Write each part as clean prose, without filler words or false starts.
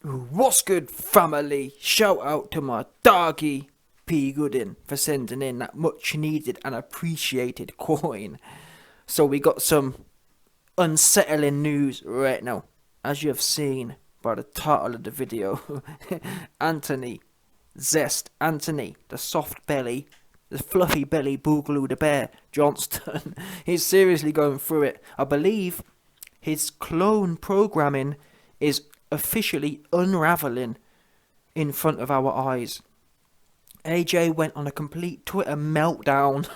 What's good, family? Shout out to my doggy P. Goodin for sending in that much needed and appreciated coin. So we got some unsettling news right now. As you have seen by the title of the video, Anthony, the soft belly, the fluffy belly Boogaloo the Bear Johnston, he's seriously going through it. I believe his clone programming is officially unraveling in front of our eyes. AJ went on a complete Twitter meltdown.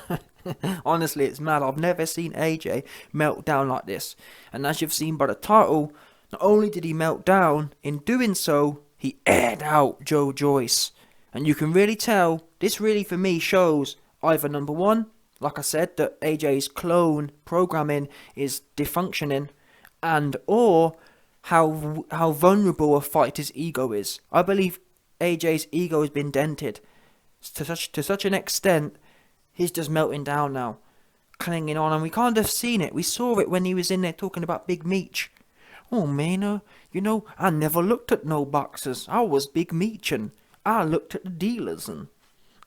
Honestly, it's mad. I've never seen AJ melt down like this. And as you've seen by the title, not only did he melt down, in doing so, he aired out Joyce. And you can really tell, this really for me shows either number one, like I said, that AJ's clone programming is defunctioning, and or how vulnerable a fighter's ego is. I believe AJ's ego has been dented to such an extent, he's just melting down now, clinging on, and we can't have seen it. We saw it when he was in there talking about Big Meech. Oh man, I never looked at no boxers. I was Big Meech, and I looked at the dealers, and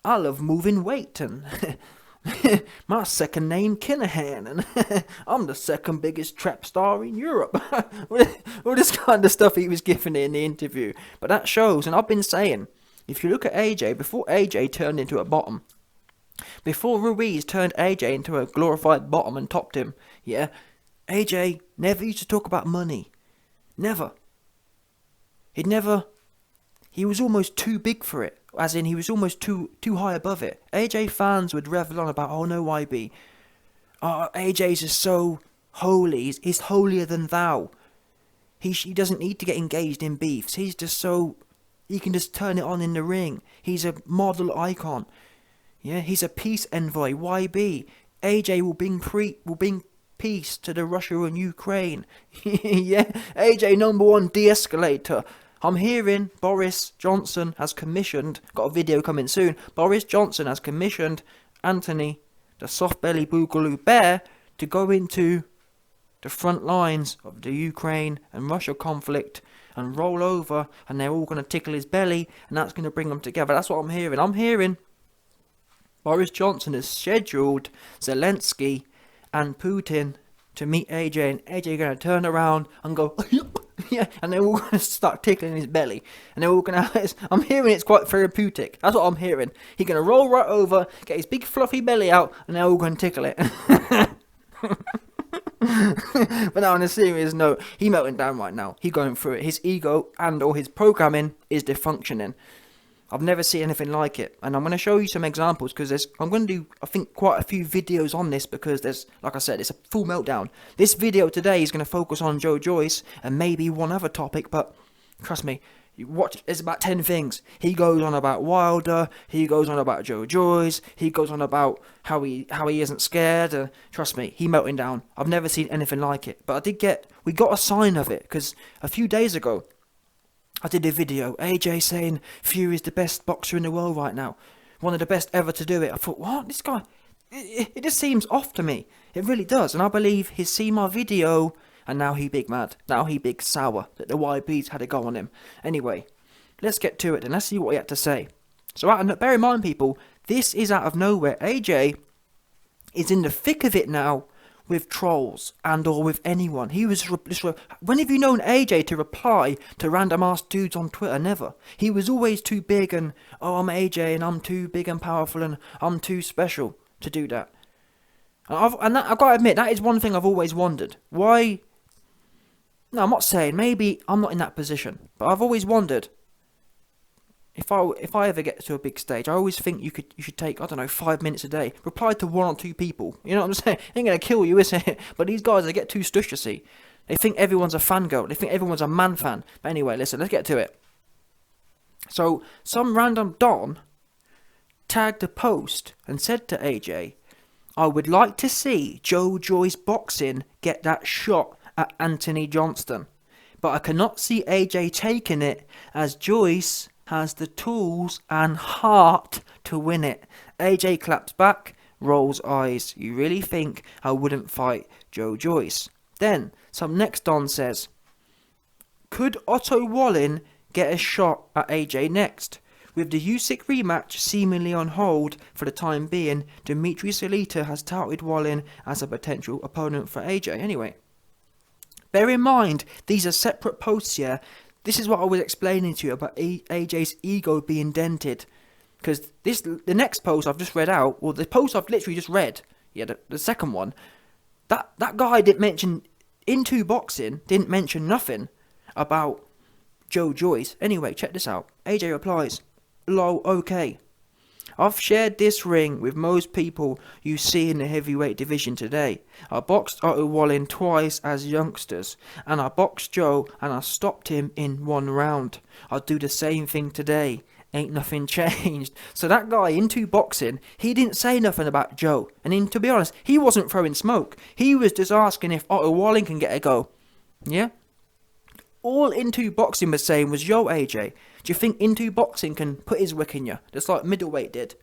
I love moving weight, and my second name Kinahan, and I'm the second biggest trap star in Europe. All this kind of stuff he was giving in the interview. But that shows, and I've been saying, if you look at AJ, before AJ turned into a bottom, before Ruiz turned AJ into a glorified bottom and topped him, yeah, AJ never used to talk about money. Never. He was almost too big for it. As in, he was almost too high above it. AJ fans would revel on about, oh no, YB. AJ's is so holy. He's holier than thou. He doesn't need to get engaged in beefs. He's just so... He can just turn it on in the ring. He's a model icon. Yeah, he's a peace envoy. YB. AJ will bring peace to the Russia and Ukraine. Yeah, AJ number one de-escalator. I'm hearing Boris Johnson has commissioned, got a video coming soon, Boris Johnson has commissioned Anthony, the soft belly Boogaloo Bear, to go into the front lines of the Ukraine and Russia conflict and roll over, and they're all going to tickle his belly, and that's going to bring them together. That's what I'm hearing. I'm hearing Boris Johnson has scheduled Zelensky and Putin to meet AJ, and AJ going to turn around and go, yeah, and they're all going to start tickling his belly, and they're all going to, I'm hearing it's quite therapeutic. That's what I'm hearing. He's going to roll right over, get his big fluffy belly out, and they're all going to tickle it. But now, on a serious note, he's melting down right now. He's going through it. His ego and or his programming is defunctioning. I've never seen anything like it, and I'm going to show you some examples because I'm going to do, I think, quite a few videos on this because there's, like I said, it's a full meltdown. This video today is going to focus on Joyce and maybe one other topic, but trust me, you watch, there's about 10 things. He goes on about Wilder, he goes on about Joyce, he goes on about how he isn't scared. Trust me, he melting down. I've never seen anything like it, but we got a sign of it because a few days ago, I did a video, AJ saying Fury's the best boxer in the world right now. One of the best ever to do it. I thought, what? This guy, it just seems off to me. It really does. And I believe he's seen my video, and now he big mad. Now he big sour that the YB's had a go on him. Anyway, let's get to it and let's see what he had to say. So bear in mind, people, this is out of nowhere. AJ is in the thick of it now with trolls and or with anyone. He was when have you known AJ to reply to random ass dudes on Twitter? Never. He was always too big and, oh, I'm AJ and I'm too big and powerful and I'm too special to do that. And I've got to admit, that is one thing I've always wondered. Why? No, I'm not saying, maybe I'm not in that position, but I've always wondered, if I ever get to a big stage, I always think you should take, I don't know, 5 minutes a day, reply to 1 or 2 people. You know what I'm saying? It ain't gonna kill you, is it? But these guys, they get too stush, you see. They think everyone's a fangirl. They think everyone's a man fan. But anyway, listen, let's get to it. So, some random Don tagged a post and said to AJ, I would like to see Joyce boxing get that shot at Anthony Johnston. But I cannot see AJ taking it as Joyce has the tools and heart to win it. AJ claps back, rolls eyes. You really think I wouldn't fight Joyce? Then, some next Don says, could Otto Wallin get a shot at AJ next. With the Usyk rematch seemingly on hold for the time being, Dmitry Salita has touted Wallin as a potential opponent for AJ. Anyway, bear in mind, these are separate posts here. This is what I was explaining to you about AJ's ego being dented. Because the next post I've just read out, or the post I've literally just read, the second one, that guy didn't mention, Into Boxing didn't mention nothing about Joyce. Anyway, check this out. AJ replies, "Lol, okay. I've shared this ring with most people you see in the heavyweight division today. I boxed Otto Wallin twice as youngsters, and I boxed Joe and I stopped him in one round. I'll do the same thing today. Ain't nothing changed." So that guy, Into Boxing, he didn't say nothing about Joe. And to be honest, he wasn't throwing smoke. He was just asking if Otto Wallin can get a go. Yeah? All Into Boxing was saying was, "Yo, AJ, do you think Into Boxing can put his wick in you? Just like middleweight did."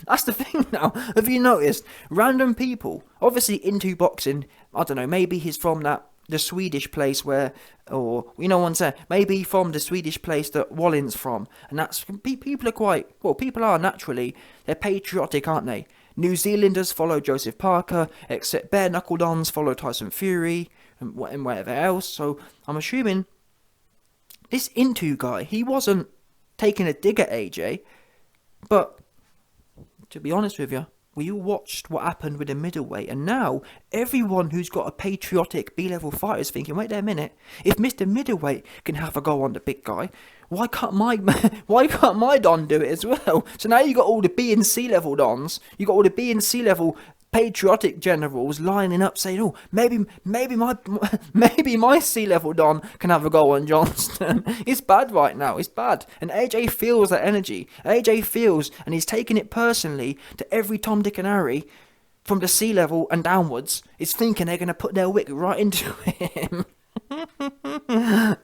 That's the thing now. Have you noticed? Random people. Obviously, Into Boxing, I don't know, maybe he's from the Swedish place where, or, one say, maybe from the Swedish place that Wallin's from. And that's, people are quite, well, people are naturally, they're patriotic, aren't they? New Zealanders follow Joseph Parker, except bare knuckle dons follow Tyson Fury, and whatever else. So I'm assuming this Into guy, he wasn't taking a dig at AJ, but to be honest with you, we all watched what happened with the middleweight, and now everyone who's got a patriotic B-level fighter is thinking, wait there a minute, if Mr. Middleweight can have a go on the big guy, why can't my Don do it as well? So now you got all the B and C level Dons, you got all the B and C level patriotic generals lining up saying, "Oh, maybe my C-level Don can have a go on Johnston." It's bad right now. It's bad, and AJ feels that energy. AJ feels, and he's taking it personally to every Tom, Dick, and Harry from the C-level and downwards. Is thinking they're gonna put their wick right into him.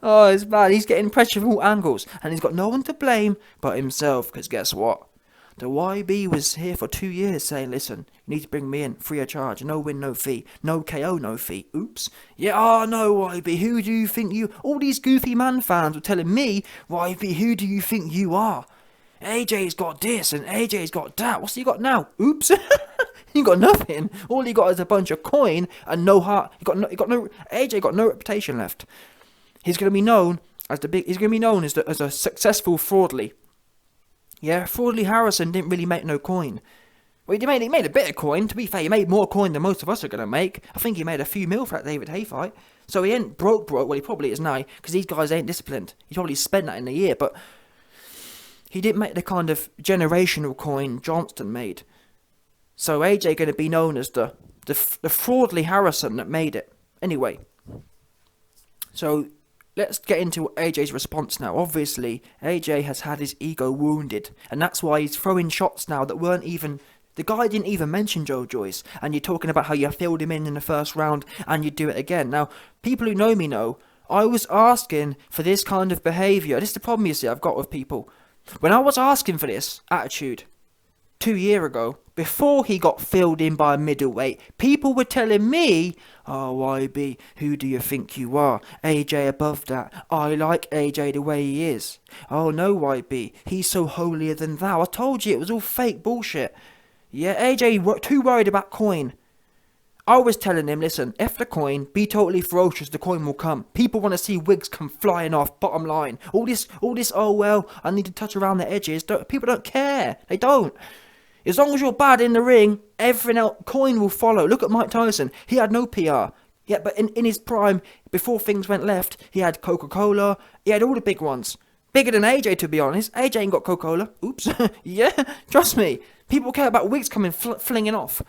Oh, it's bad. He's getting pressure from all angles, and he's got no one to blame but himself. Because guess what? The YB was here for 2 years saying, "Listen, you need to bring me in, free of charge, no win, no fee, no KO, no fee." Oops. Yeah, no, YB, who do you think you... All these goofy man fans were telling me, "YB, who do you think you are? AJ's got this and AJ's got that. What's he got now?" Oops. He got nothing. All he got is a bunch of coin and no heart. AJ got no reputation left. He's going to be known as as a successful fraudly. Yeah, Fraudley Harrison didn't really make no coin. Well, he made a bit of coin. To be fair, he made more coin than most of us are going to make. I think he made a few mil for that David Hay fight. So he ain't broke. Well, he probably is now, because these guys ain't disciplined. He probably spent that in a year, but he didn't make the kind of generational coin Johnston made. So AJ going to be known as the Fraudley Harrison that made it. Anyway, so let's get into AJ's response now. Obviously, AJ has had his ego wounded, and that's why he's throwing shots now that weren't even... The guy didn't even mention Joyce, and you're talking about how you filled him in the first round, and you'd do it again. Now, people who know me know, I was asking for this kind of behaviour. This is the problem, you see, I've got with people. When I was asking for this attitude 2 years ago, before he got filled in by a middleweight, people were telling me, "Oh, YB, who do you think you are? AJ above that. I like AJ the way he is. Oh no, YB, he's so holier than thou." I told you it was all fake bullshit. Yeah, AJ too worried about coin. I was telling him, listen, F the coin, be totally ferocious, the coin will come. People want to see wigs come flying off, bottom line. All this, oh well, I need to touch around the edges. People don't care. They don't. As long as you're bad in the ring, everything else, coin will follow. Look at Mike Tyson. He had no PR. Yeah, but in his prime, before things went left, he had Coca-Cola. He had all the big ones. Bigger than AJ, to be honest. AJ ain't got Coca-Cola. Oops. Yeah, trust me. People care about wigs coming flinging off.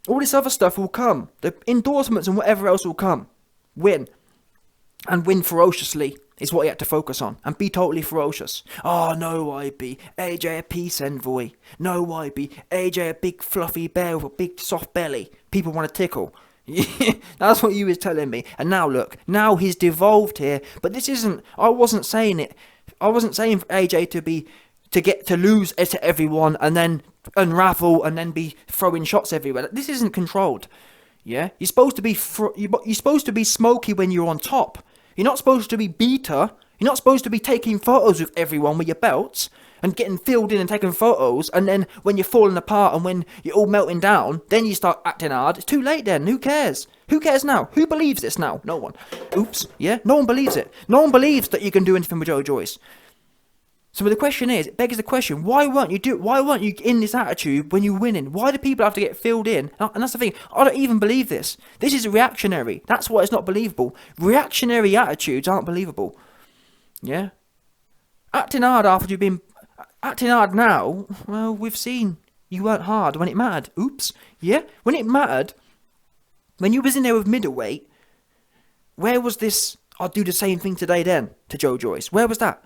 All this other stuff will come. The endorsements and whatever else will come. Win. And win ferociously is what he had to focus on. And be totally ferocious. Oh, no, YB. AJ a peace envoy. No, YB. AJ a big fluffy bear with a big soft belly. People want to tickle. Yeah, that's what you was telling me. And now look. Now he's devolved here. But this isn't... I wasn't saying it. I wasn't saying for AJ to lose it to everyone and then unravel and then be throwing shots everywhere. This isn't controlled. Yeah? You're supposed to be smoky when you're on top. You're not supposed to be beta You're not supposed to be taking photos with everyone with your belts and getting filled in and taking photos, and then when you're falling apart and when you're all melting down, then you start acting hard. It's too late then. Who cares? Who cares now? Who believes this now? No one. Oops. Yeah? No one believes it. No one believes that you can do anything with Joyce. So the question is, it begs the question, why weren't you in this attitude when you're winning? Why do people have to get filled in? And that's the thing, I don't even believe this. This is reactionary. That's why it's not believable. Reactionary attitudes aren't believable. Yeah? Acting hard now, well, we've seen you weren't hard when it mattered. Oops. Yeah? When it mattered, when you was in there with middleweight, where was this, I'll do the same thing today then, to Joyce? Where was that?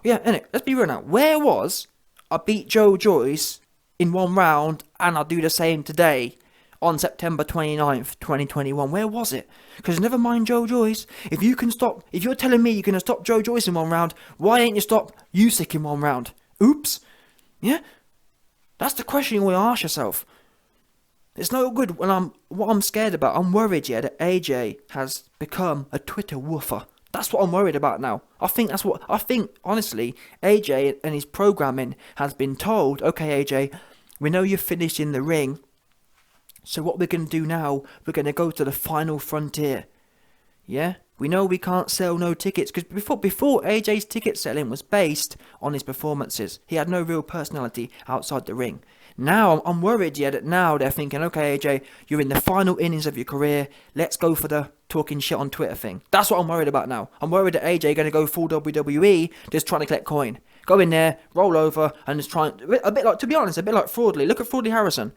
Yeah, innit? Let's be real now. Where was I beat Joyce in one round and I'll do the same today on September 29th, 2021? Where was it? Because never mind Joyce. If you're telling me you're going to stop Joyce in one round, why ain't you stop Usyk in one round? Oops. Yeah? That's the question you want to ask yourself. It's no good what I'm scared about. I'm worried, yeah, that AJ has become a Twitter woofer. That's what I'm worried about now. I think, honestly, AJ and his programming has been told, okay, AJ, we know you've finished in the ring, so what we're going to do now, we're going to go to the final frontier. Yeah? We know we can't sell no tickets, because before AJ's ticket selling was based on his performances. He had no real personality outside the ring. Now, I'm worried, yeah, that now they're thinking, okay, AJ, you're in the final innings of your career, let's go for the talking shit on Twitter thing. That's what I'm worried about now. I'm worried that AJ going to go full WWE, just trying to collect coin. Go in there, roll over, and just try, a bit like Fraudley. Look at Fraudley Harrison.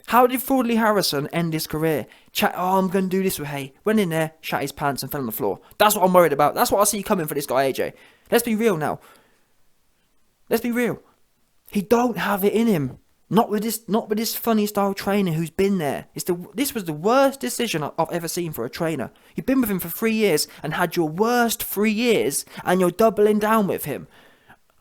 How did Fraudley Harrison end his career? I'm going to do this with Hay. Went in there, shat his pants and fell on the floor. That's what I'm worried about. That's what I see coming for this guy, AJ. Let's be real now. Let's be real. He don't have it in him. Not with this funny style trainer who's been there. This was the worst decision I've ever seen for a trainer. You've been with him for 3 years and had your worst 3 years, and you're doubling down with him.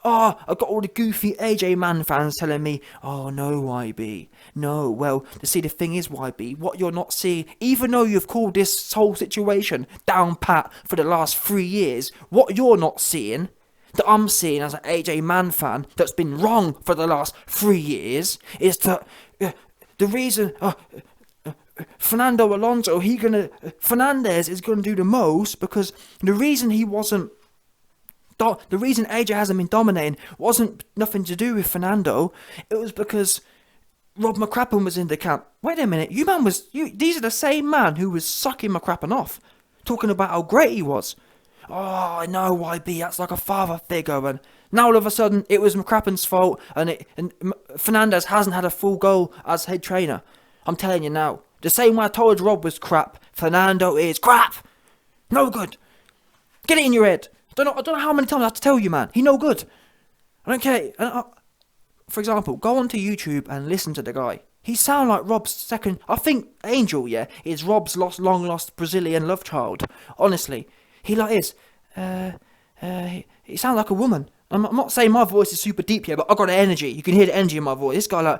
I got all the goofy AJ Man fans telling me, oh no, YB. No, well, see, the thing is, YB, what you're not seeing, even though you've called this whole situation down pat for the last 3 years, what you're not seeing, that I'm seeing as an AJ Man fan that's been wrong for the last 3 years, is that the reason Fernando Alonso, Fernandez is going to do the most, because the reason the reason AJ hasn't been dominating wasn't nothing to do with Fernando. It was because Rob McCrappen was in the camp. Wait a minute, these are the same man who was sucking McCrappen off, talking about how great he was. Oh, no, YB, that's like a father figure. And now all of a sudden, it was McCrappen's fault, and Fernandez hasn't had a full goal as head trainer. I'm telling you now, the same way I told Rob was crap, Fernando is crap. No good. Get it in your head. I don't know how many times I have to tell you, man. He no good. I don't care. For example, go onto YouTube and listen to the guy. He sound like Rob's second. I think Angel, yeah, is Rob's long lost Brazilian love child. Honestly, he like is. He sounds like a woman. I'm not saying my voice is super deep here, but I got energy. You can hear the energy in my voice. This guy like,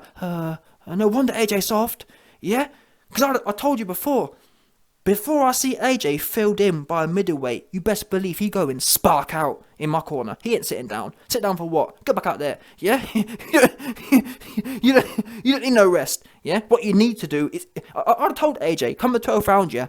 no wonder AJ soft. Yeah, because I told you before. Before I see AJ filled in by a middleweight, you best believe he go and spark out in my corner. He ain't sitting down. Sit down for what? Go back out there. Yeah? you don't need no rest. Yeah? What you need to do is... I told AJ, come the 12th round, yeah?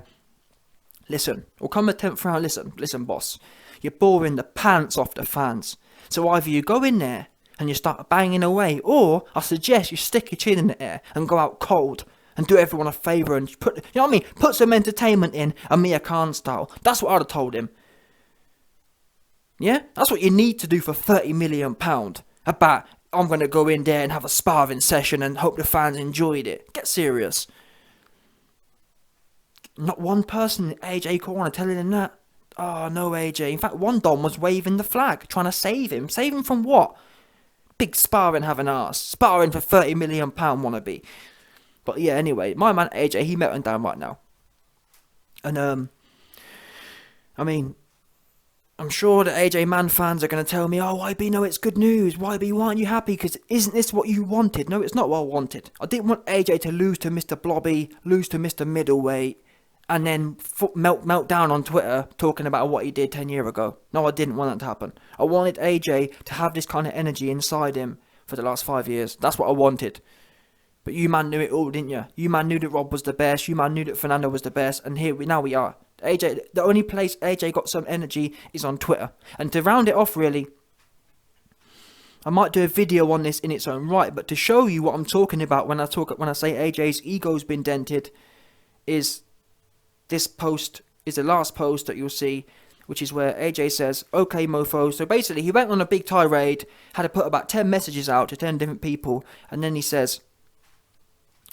Listen. Or come the 10th round, listen. Listen, boss. You're boring the pants off the fans. So either you go in there and you start banging away, or I suggest you stick your chin in the air and go out cold. And do everyone a favour and put some entertainment in, Amir Khan style. That's what I'd have told him. Yeah? That's what you need to do for £30 million. About, I'm going to go in there and have a sparring session and hope the fans enjoyed it. Get serious. Not one person in AJ corner telling him that. Oh, no, AJ. In fact, one Don was waving the flag, trying to save him. Save him from what? Big sparring having arse. Sparring for £30 million wannabe. But yeah, anyway, my man AJ, he melting down right now. And, I mean, I'm sure the AJ Man fans are going to tell me, oh, YB, no, it's good news. YB, why aren't you happy? Because isn't this what you wanted? No, it's not what I wanted. I didn't want AJ to lose to Mr. Blobby, lose to Mr. Middleweight, and then melt down on Twitter talking about what he did 10 years ago. No, I didn't want that to happen. I wanted AJ to have this kind of energy inside him for the last 5 years. That's what I wanted. But you man knew it all, didn't you? You man knew that Rob was the best. You man knew that Fernando was the best. And now we are. AJ, the only place AJ got some energy is on Twitter. And to round it off, really, I might do a video on this in its own right. But to show you what I'm talking about when I say AJ's ego's been dented, is this post is the last post that you'll see, which is where AJ says, "Okay, mofo." So basically, he went on a big tirade, had to put about 10 messages out to 10 different people, and then he says,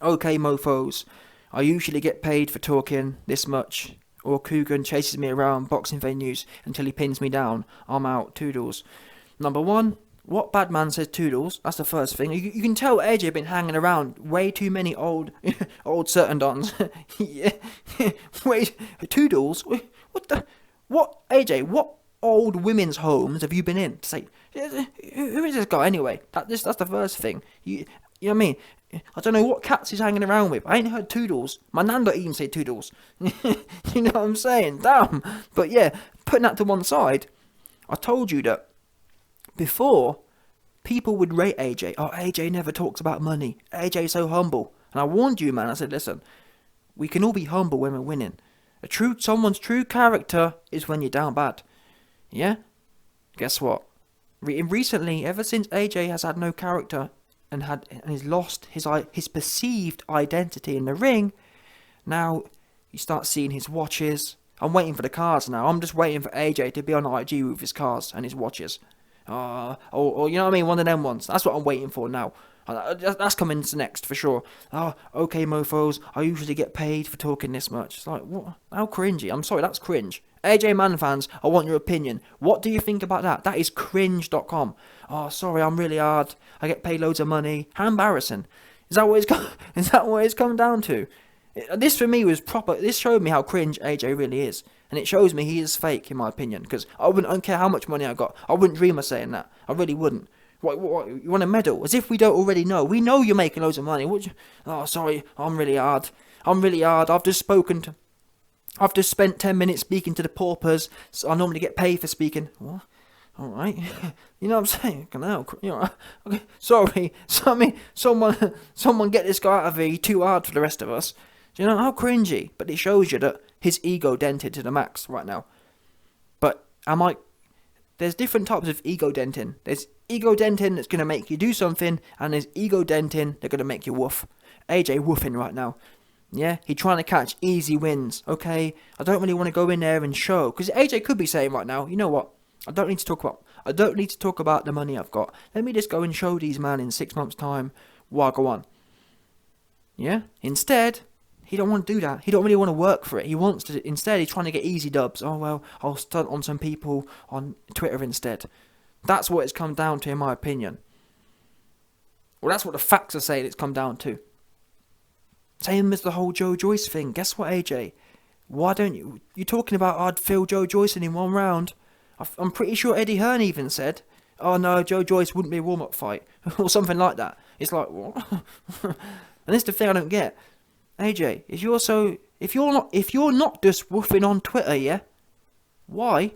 "Okay, mofos, I usually get paid for talking this much, or Coogan chases me around boxing venues until he pins me down. I'm out, toodles." Number one, what bad man says toodles? That's the first thing. You can tell AJ been hanging around way too many old certain dons. Yeah. Wait, toodles? What AJ? What old women's homes have you been in? To say, who is this guy anyway? That's the first thing. You know what I mean? I don't know what cats he's hanging around with. I ain't heard toodles. My nan don't even say toodles. You know what I'm saying? Damn. But yeah, putting that to one side, I told you that before, people would rate AJ. Oh, AJ never talks about money. AJ's so humble. And I warned you, man. I said, listen, we can all be humble when we're winning. Someone's true character is when you're down bad. Yeah? Guess what? Recently, ever since AJ has had no character and has lost his perceived identity in the ring, now you start seeing his watches. I'm waiting for the cars now. I'm just waiting for AJ to be on IG with his cars and his watches. Or you know what I mean? One of them ones. That's what I'm waiting for now. That's coming next for sure. Oh, okay, mofos. I usually get paid for talking this much. It's like, what? How cringy. I'm sorry, that's cringe. AJ Man fans, I want your opinion. What do you think about that? That is cringe.com. Oh, sorry, I'm really hard. I get paid loads of money. How embarrassing. Is that what it's come down to? This for me was proper. This showed me how cringe AJ really is. And it shows me he is fake, in my opinion. Because I don't care how much money I got. I wouldn't dream of saying that. I really wouldn't. What, you want a medal? As if we don't already know. We know you're making loads of money. Oh, sorry, I'm really hard. I've just spent 10 minutes speaking to the paupers. So I normally get paid for speaking. What? All right. You know what I'm saying? Okay. Sorry. Someone get this guy out of here. He's too hard for the rest of us. Do you know how cringy? But it shows you that his ego dented to the max right now. But there's different types of ego denting. There's ego denting that's going to make you do something, and there's ego denting that's going to make you woof. AJ woofing right now. Yeah, he's trying to catch easy wins. Okay, I don't really want to go in there and show, because AJ could be saying right now, you know what? I don't need to talk about the money I've got. Let me just go and show these man in 6 months' time what I go on. Yeah. Instead, he don't want to do that. He don't really want to work for it. Instead, he's trying to get easy dubs. Oh, well, I'll stunt on some people on Twitter instead. That's what it's come down to, in my opinion. Well, that's what the facts are saying it's come down to. Same as the whole Joe Joyce thing. Guess what, AJ? Why don't you... You're talking about I'd fill Joe Joyce in one round. I'm pretty sure Eddie Hearn even said, oh, no, Joe Joyce wouldn't be a warm-up fight. Or something like that. It's like, what? And this is the thing I don't get. AJ, if you're not just woofing on Twitter, yeah, why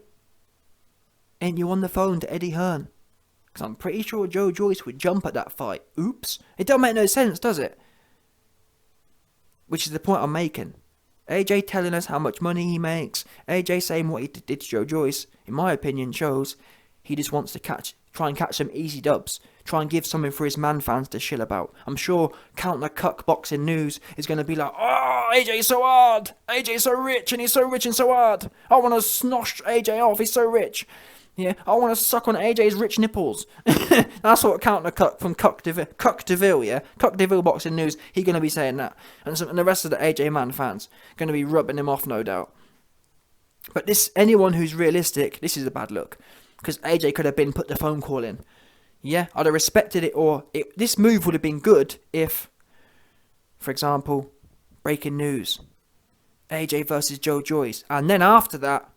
ain't you on the phone to Eddie Hearn? Because I'm pretty sure Joe Joyce would jump at that fight. Oops. It don't make no sense, does it? Which is the point I'm making. AJ telling us how much money he makes. AJ saying what he did to Joe Joyce, in my opinion, shows he just wants to try and catch some easy dubs. Try and give something for his man fans to chill about. I'm sure Count the Cuck Boxing News is going to be like, oh, AJ's so hard. AJ's so rich and he's so rich and so hard. I want to snosh AJ off. He's so rich. Yeah, I want to suck on AJ's rich nipples. That's what Count the Cuck from Cuck DeVille, yeah? Cuck DeVille Boxing News, he's going to be saying that. And the rest of the AJ Man fans going to be rubbing him off, no doubt. But anyone who's realistic, this is a bad look. Because AJ could have put the phone call in. Yeah, I'd have respected it, this move would have been good if, for example, breaking news, AJ versus Joe Joyce. And then after that,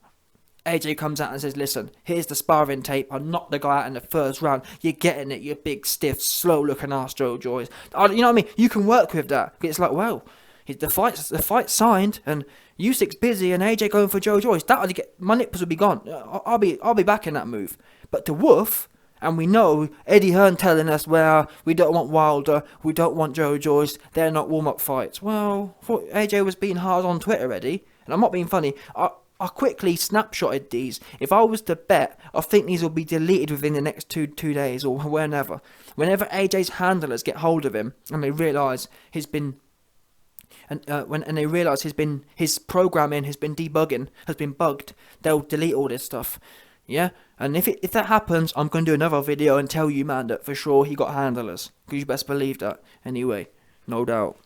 AJ comes out and says, listen, here's the sparring tape. I knocked the guy out in the first round. You're getting it, you big, stiff, slow-looking ass Joe Joyce. You know what I mean? You can work with that. It's like, well, the fight's signed, and Usyk's busy and AJ going for Joyce. My nipples will be gone. I'll be back in that move. But to Wolf, and we know Eddie Hearn telling us, well, we don't want Wilder, we don't want Joyce, they're not warm-up fights. Well, I thought AJ was being hard on Twitter, Eddie, and I'm not being funny. I quickly snapshotted these. If I was to bet, I think these will be deleted within the next two days or whenever. Whenever AJ's handlers get hold of him and they realise he's been they realise his programming has been bugged, they'll delete all this stuff. Yeah, and if that happens, I'm going to do another video and tell you, man, that for sure he got handlers, because you best believe that. Anyway, no doubt.